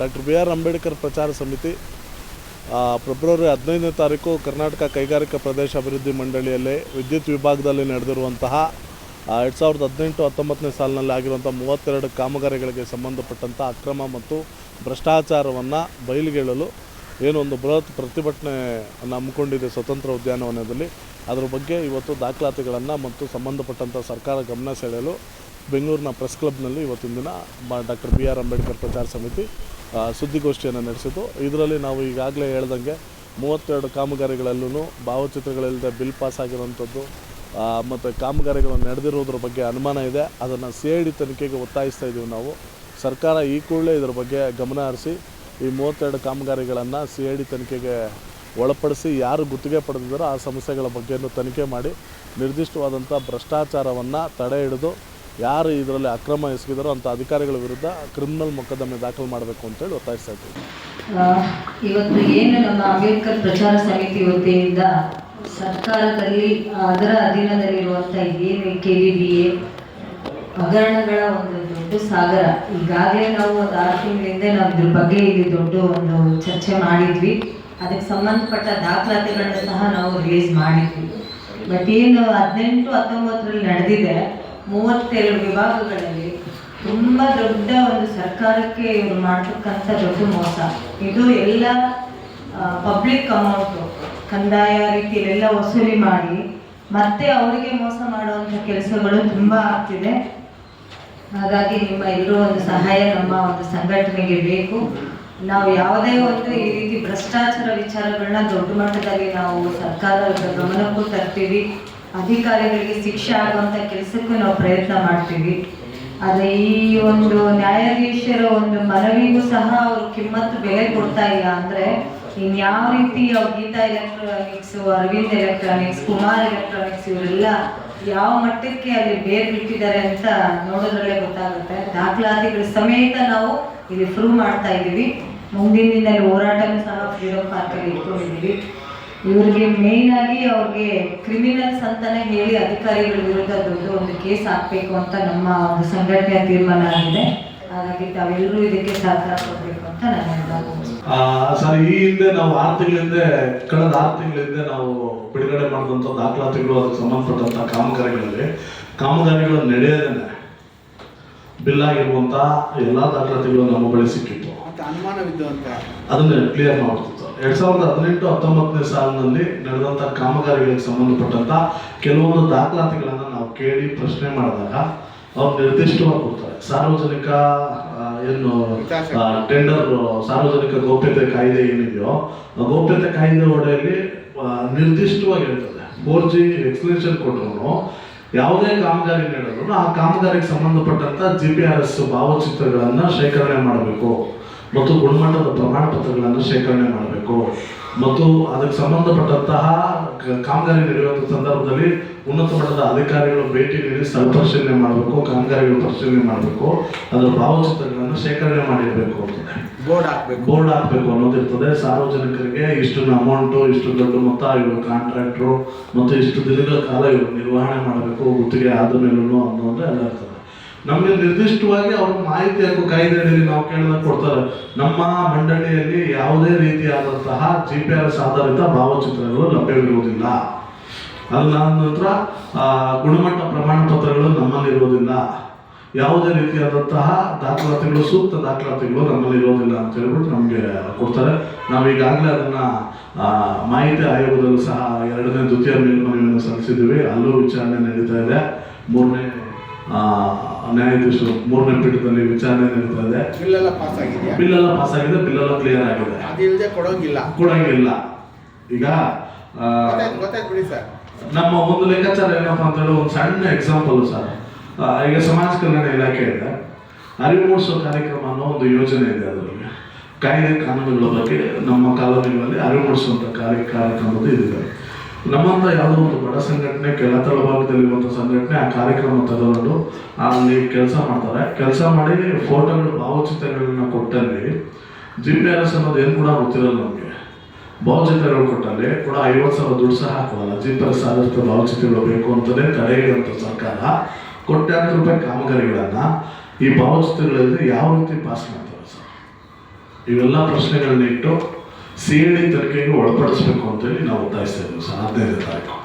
Doctor B R Ambedkar ಪ್ರಚಾರ ಸಮಿತಿ February 15ನೇ ತಾರೀಕು ಕರ್ನಾಟಕ ಕೈಗಾರಿಕಾ ಪ್ರದೇಶ ಅಭಿವೃದ್ಧಿ ಮಂಡಳಿಯಲ್ಲಿ ವಿದ್ಯುತ್ ವಿಭಾಗದಲ್ಲಿ ನಡೆದಿರುವಂತಹ 2018-19ನೇ ಸಾಲಿನಲ್ಲಿ ಆಗಿರುವಂಥ 32 ಕಾಮಗಾರಿಗಳಿಗೆ ಸಂಬಂಧಪಟ್ಟಂಥ ಅಕ್ರಮ ಮತ್ತು ಭ್ರಷ್ಟಾಚಾರವನ್ನು ಬಯಲಿಗೆಳಲು ಏನೊಂದು ಬೃಹತ್ ಪ್ರತಿಭಟನೆಯನ್ನು ಹಮ್ಮಿಕೊಂಡಿದೆ ಸ್ವತಂತ್ರ ಉದ್ಯಾನವನದಲ್ಲಿ. ಅದರ ಬಗ್ಗೆ ಇವತ್ತು ದಾಖಲಾತಿಗಳನ್ನು ಮತ್ತು ಸಂಬಂಧಪಟ್ಟಂಥ ಸರ್ಕಾರ ಗಮನ ಸೆಳೆಯಲು ಬೆಂಗಳೂರಿನ ಪ್ರೆಸ್ ಕ್ಲಬ್ನಲ್ಲಿ ಇವತ್ತಿನ ದಿನ ಡಾಕ್ಟರ್ ಬಿ ಆರ್ ಅಂಬೇಡ್ಕರ್ ಪ್ರಚಾರ ಸಮಿತಿ ಸುದ್ದಿಗೋಷ್ಠಿಯನ್ನು ನಡೆಸಿದ್ದು. ಇದರಲ್ಲಿ ನಾವು ಈಗಾಗಲೇ ಹೇಳ್ದಂಗೆ 32 ಕಾಮಗಾರಿಗಳಲ್ಲೂ ಭಾವಚಿತ್ರಗಳಿಲ್ಲದೆ ಬಿಲ್ ಪಾಸ್ ಆಗಿರುವಂಥದ್ದು ಮತ್ತು ಕಾಮಗಾರಿಗಳು ನಡೆದಿರೋದ್ರ ಬಗ್ಗೆ ಅನುಮಾನ ಇದೆ. ಅದನ್ನು CID ತನಿಖೆಗೆ ಒತ್ತಾಯಿಸ್ತಾ ಇದ್ದೀವಿ ನಾವು. ಸರ್ಕಾರ ಈ ಕೂಡಲೇ ಇದರ ಬಗ್ಗೆ ಗಮನ ಹರಿಸಿ ಈ 32 ಕಾಮಗಾರಿಗಳನ್ನು CID ತನಿಖೆಗೆ ಒಳಪಡಿಸಿ ಯಾರು ಗುತ್ತಿಗೆ ಪಡೆದಿದ್ದಾರೋ ಆ ಸಮಸ್ಯೆಗಳ ಬಗ್ಗೆಯೂ ತನಿಖೆ ಮಾಡಿ ನಿರ್ದಿಷ್ಟವಾದಂಥ ಭ್ರಷ್ಟಾಚಾರವನ್ನು ತಡೆ ಹಿಡಿದು ಯಾರು ಇದರಲ್ಲಿ ಅಕ್ರಮ ಎಸಗಿದಾರೋ ಅಂಥ ಅಧಿಕಾರಿಗಳ ವಿರುದ್ಧ ಕ್ರಿಮಿನಲ್ ಮೊಕದ್ದಮೆ ದಾಖಲು ಮಾಡಬೇಕು ಅಂತೇಳಿ ಒತ್ತಾಯಿಸ್ತಾ ಇದ್ದೀವಿ. ಇವತ್ತು ಏನು ನಮ್ಮ ಅಂಬೇಡ್ಕರ್ ಪ್ರಚಾರ ಸಮಿತಿ ವತಿಯಿಂದ ಸರ್ಕಾರದಲ್ಲಿ ಅದರ ಅಧೀನದಲ್ಲಿರುವಂಥ ಏನು KVBA ಹಗರಣಗಳ ಒಂದು ದೊಡ್ಡ ಸಾಗರ. ಈಗಾಗಲೇ ನಾವು ಒಂದು 6 ತಿಂಗಳಿಂದ ನಾವು ಇದ್ರ ಬಗ್ಗೆ ಇಲ್ಲಿ ದೊಡ್ಡ ಒಂದು ಚರ್ಚೆ ಮಾಡಿದ್ವಿ. ಅದಕ್ಕೆ ಸಂಬಂಧಪಟ್ಟ ದಾಖಲಾತಿಗಳನ್ನ ಸಹ ನಾವು ರಿಲೀಸ್ ಮಾಡಿದ್ವಿ. ಬಟ್ ಏನು 18-19ರಲ್ಲಿ ನಡೆದಿದೆ 32 ವಿಭಾಗಗಳಲ್ಲಿ ತುಂಬ ದೊಡ್ಡ ಒಂದು ಸರ್ಕಾರಕ್ಕೆ ಇವರು ಮಾಡ್ತಕ್ಕಂಥ ದೊಡ್ಡ ಮೋಸ. ಇದು ಎಲ್ಲ ಪಬ್ಲಿಕ್ ಅಮೌಂಟು ಕಂದಾಯ ರೀತಿಯಲ್ಲೆಲ್ಲ ವಸೂಲಿ ಮಾಡಿ ಮತ್ತೆ ಅವರಿಗೆ ಮೋಸ ಮಾಡುವಂಥ ಕೆಲಸಗಳು ತುಂಬ ಆಗ್ತಿದೆ. ಹಾಗಾಗಿ ನಿಮ್ಮ ಎಲ್ಲರೂ ಒಂದು ಸಹಾಯ ನಮ್ಮ ಒಂದು ಸಂಘಟನೆಗೆ ಬೇಕು. ನಾವು ಯಾವುದೇ ಒಂದು ಈ ರೀತಿ ಭ್ರಷ್ಟಾಚಾರ ವಿಚಾರಗಳನ್ನ ದೊಡ್ಡ ಮಟ್ಟದಲ್ಲಿ ನಾವು ಸರ್ಕಾರದ ಗಮನಕ್ಕೂ ತರ್ತೀವಿ. ಅಧಿಕಾರಿಗಳಿಗೆ ಶಿಕ್ಷೆ ಆಗುವಂಥ ಕೆಲಸಕ್ಕೂ ನಾವು ಪ್ರಯತ್ನ ಮಾಡ್ತೀವಿ. ಆದರೆ ಈ ಒಂದು ನ್ಯಾಯಾಧೀಶರ ಒಂದು ಮನವಿಗೂ ಸಹ ಅವರು ಕಿಮ್ಮತ್ತು ಬೆಲೆ ಕೊಡ್ತಾ ಇಲ್ಲ. ಅಂದರೆ ಇನ್ಯಾವ ರೀತಿ ಅವ್ರು Geeta electronics, Arvind electronics, Kumar electronics ಇವರೆಲ್ಲ ಯಾವ ಮಟ್ಟಕ್ಕೆ ಅಲ್ಲಿ ಬೇರೆ ಬಿಟ್ಟಿದ್ದಾರೆ ಅಂತ ನೋಡೋದ್ರಲ್ಲೇ ಗೊತ್ತಾಗುತ್ತೆ. ದಾಖಲಾತಿಗಳ ಸಮೇತ ನಾವು ಇಲ್ಲಿ ಪ್ರೂವ್ ಮಾಡ್ತಾ ಇದ್ದೀವಿ. ಮುಂದಿನ ದಿನದಲ್ಲಿ ಹೋರಾಟನೂ ಸಹ ಫ್ರೀಡಮ್ ಪಾರ್ಕಲ್ಲಿ ಇಟ್ಕೊಂಡಿದ್ದೀವಿ. ಇವರಿಗೆ ಮೇಯ್ನ್ ಆಗಿ ಅವ್ರಿಗೆ ಕ್ರಿಮಿನಲ್ಸ್ ಅಂತಾನೆ ಹೇಳಿ ಅಧಿಕಾರಿಗಳ ವಿರುದ್ಧ ದೊಡ್ಡ ಒಂದು ಕೇಸ್ ಹಾಕಬೇಕು ಅಂತ ನಮ್ಮ ಒಂದು ಸಂಘಟನೆಯ ತೀರ್ಮಾನ ಆಗಿದೆ. ಹಾಗಾಗಿ ತಾವೆಲ್ಲರೂ ಇದಕ್ಕೆ ಸಹಕಾರ ಕೊಡಬೇಕು ಅಂತ ನಾನು ಸರ್, ಈ ಹಿಂದೆ ನಾವು ಕಳೆದ 6 ತಿಂಗಳಿಂದ ನಾವು ಬಿಡುಗಡೆ ಮಾಡಿದಂಥ ದಾಖಲಾತಿಗಳು ಅದಕ್ಕೆ ಸಂಬಂಧಪಟ್ಟಂಥ ಕಾಮಗಾರಿಗಳು ನಡೆಯೋದೇನೆ ಬಿಲ್ ಆಗಿರುವಂಥ ಎಲ್ಲ ದಾಖಲಾತಿಗಳು ನಮ್ಮ ಬಳಿ ಸಿಕ್ಕಿತ್ತು. ಅದನ್ನ ಕ್ಲಿಯರ್ ಮಾಡ್ತಿತ್ತು. 2018-19ನೇ ಸಾಲಿನಲ್ಲಿ ನಡೆದಂಥ ಕಾಮಗಾರಿಗಳಿಗೆ ಸಂಬಂಧಪಟ್ಟಂಥ ಕೆಲವೊಂದು ದಾಖಲಾತಿಗಳನ್ನು ನಾವು ಕೇಳಿ ಪ್ರಶ್ನೆ ಮಾಡಿದಾಗ ಅವ್ರು ನಿರ್ದಿಷ್ಟವಾಗಿ ಕೊಡ್ತಾರೆ. ಸಾರ್ವಜನಿಕ ಟೆಂಡರ್ ಸಾರ್ವಜನಿಕ ಗೋಪ್ಯತೆ ಕಾಯ್ದೆ ಏನಿದೆಯೋ ಗೋಪ್ಯತೆ ಕಾಯ್ದೆ ಒಡೆಯಲ್ಲಿ ನಿರ್ದಿಷ್ಟವಾಗಿ ಹೇಳ್ತದೆ 4G ಎಕ್ಸ್ಟೆನ್ಷನ್ ಕೊಟ್ಟರು ಯಾವುದೇ ಕಾಮಗಾರಿ ನಡೆದ್ರು ಆ ಕಾಮಗಾರಿಗೆ ಸಂಬಂಧಪಟ್ಟಂತ GPRS ಭಾವಚಿತ್ರಗಳನ್ನು ಶೇಖರಣೆ ಮಾಡಬೇಕು ಮತ್ತು ಗುಣಮಟ್ಟದ ಪ್ರಮಾಣ ಪತ್ರಗಳನ್ನು ಶೇಖರಣೆ ಮಾಡಬೇಕು ಮತ್ತು ಅದಕ್ಕೆ ಸಂಬಂಧಪಟ್ಟಂತಹ ಕಾಮಗಾರಿ ನಡೆಯುವಂಥ ಸಂದರ್ಭದಲ್ಲಿ ಉನ್ನತ ಮಟ್ಟದ ಅಧಿಕಾರಿಗಳು ಭೇಟಿ ನೀಡಿ ಸ್ಥಳ ಪರಿಶೀಲನೆ ಮಾಡಬೇಕು, ಕಾಮಗಾರಿಗಳು ಪರಿಶೀಲನೆ ಮಾಡಬೇಕು, ಅದರ ಭಾವಚಿತ್ರಗಳನ್ನು ಶೇಖರಣೆ ಮಾಡಿರಬೇಕು ಅಂತದೆ. ಬೋರ್ಡ್ ಹಾಕಬೇಕು ಅನ್ನೋದಿರ್ತದೆ. ಸಾರ್ವಜನಿಕರಿಗೆ ಇಷ್ಟು ಅಮೌಂಟು, ಇಷ್ಟು ದೊಡ್ಡ ಮೊತ್ತ ಇವರು ಕಾಂಟ್ರಾಕ್ಟ್ರು ಮತ್ತು ಇಷ್ಟು ದಿನಗಳ ಕಾಲ ಇವರು ನಿರ್ವಹಣೆ ಮಾಡಬೇಕು ಗುತ್ತಿಗೆ ಆದ ಮೇಲೂ ಅನ್ನೋದು ಎಲ್ಲ ಇರ್ತದೆ. ನಮಗೆ ನಿರ್ದಿಷ್ಟವಾಗಿ ಅವ್ರ ಮಾಹಿತಿ ಹಾಕೋ ಕಾಯ್ದೆಯಲ್ಲಿ ನಾವು ಕೇಳಿದಾಗ ಕೊಡ್ತಾರೆ. ನಮ್ಮ ಮಂಡಳಿಯಲ್ಲಿ ಯಾವುದೇ ರೀತಿಯಾದಂತಹ GPRS ಆಧಾರಿತ ಭಾವಚಿತ್ರಗಳು ಲಭ್ಯವಿರುವುದಿಲ್ಲ. ಅದು ನಂತರ ಗುಣಮಟ್ಟ ಪ್ರಮಾಣ ಪತ್ರಗಳು ನಮ್ಮಲ್ಲಿರುವುದಿಲ್ಲ. ಯಾವುದೇ ರೀತಿಯಾದಂತಹ ದಾಖಲಾತಿಗಳು, ಸೂಕ್ತ ದಾಖಲಾತಿಗಳು ನಮ್ಮಲ್ಲಿ ಇರೋದಿಲ್ಲ ಅಂತ ಹೇಳ್ಬಿಟ್ಟು ನಮಗೆ ಕೊಡ್ತಾರೆ. ನಾವು ಈಗಾಗಲೇ ಅದನ್ನು ಮಾಹಿತಿ ಆಯೋಗದಲ್ಲೂ ಸಹ 2ನೇ ದ್ವಿತೀಯ ಮೇಲ್ಮನವಿಯನ್ನು ಸಲ್ಲಿಸಿದ್ದೀವಿ. ಅಲ್ಲೂ ವಿಚಾರಣೆ ನಡೀತಾ ಇದೆ. 3ನೇ ನ್ಯಾಯಾಧೀಶರು 3ನೇ ಪೀಠದಲ್ಲಿ ವಿಚಾರಣೆ ನಡೀತಾ ಇದೆ. ಬಿಲ್ಲೆಲ್ಲ ಪಾಸ್ ಆಗಿದೆ, ಬಿಲ್ಲೆಲ್ಲ ಕ್ಲಿಯರ್ ಆಗಿದೆ. ಕೊಡಂಗಿಲ್ಲ. ಈಗ ನಮ್ಮ ಒಂದು ಲೆಕ್ಕಾಚಾರ ಏನಪ್ಪ ಅಂತ ಹೇಳಿ ಒಂದು ಸಣ್ಣ ಎಕ್ಸಾಂಪಲ್ ಸರ್. ಈಗ ಸಮಾಜ ಕಲ್ಯಾಣ ಇಲಾಖೆ ಇದೆ, ಅರಿವು ಮೂಡಿಸೋ ಕಾರ್ಯಕ್ರಮ ಅನ್ನೋ ಒಂದು ಯೋಜನೆ ಇದೆ. ಅದರಲ್ಲಿ ಕಾಯ್ದೆ ಕಾನೂನುಗಳ ಬಗ್ಗೆ ನಮ್ಮ ಕಾಲೋನಿಗಳಲ್ಲಿ ಅರಿವು ಮೂಡಿಸುವಂಥ ಕಾರ್ಯಕ್ರಮದ ಇದೆ. ನಮ್ಮಂತ ಯಾವುದೋ ಒಂದು ಬಡ ಸಂಘಟನೆ, ಕೆಳ ತಳಭಾಗದಲ್ಲಿರುವಂಥ ಸಂಘಟನೆ ಆ ಕಾರ್ಯಕ್ರಮ ತಗೊಂಡು ಅಲ್ಲಿ ಕೆಲಸ ಮಾಡ್ತಾರೆ. ಕೆಲಸ ಮಾಡಿ ಫೋಟೋಗಳು, ಭಾವಚಿತ್ರಗಳನ್ನ ಕೊಟ್ಟಲ್ಲಿ GPRS ಅನ್ನೋದು ಏನು ಕೂಡ ಗೊತ್ತಿರಲ್ಲ ನಮಗೆ. ಭಾವಚಿತ್ರಗಳು ಕೊಟ್ಟಲ್ಲಿ ಕೂಡ 50,000 ದುಡ್ಡು ಸಹ ಹಾಕೋಲ್ಲ. GPRS ಆಧಾರಿತ ಭಾವಚಿತ್ರಗಳು ಬೇಕು ಅಂತಲೇ ತಡೆ ಹಿಡಿದಂಥ ಸರ್ಕಾರ ಕೋಟ್ಯಾಂತರ ರೂಪಾಯಿ ಕಾಮಗಾರಿಗಳನ್ನು ಈ ಭಾವಚಿತ್ರಗಳಲ್ಲಿ ಯಾವ ರೀತಿ ಪಾಸ್ ಮಾಡ್ತಾರೆ ಸರ್? ಇವೆಲ್ಲ ಪ್ರಶ್ನೆಗಳನ್ನ ಇಟ್ಟು CID ತನಿಖೆಗೆ ಒಳಪಡಿಸ್ಬೇಕು ಅಂತೇಳಿ ನಾವು ಒತ್ತಾಯಿಸ್ತಾ ಇದ್ದೀವಿ ಸರ್ 15ನೇ ತಾರೀಕು.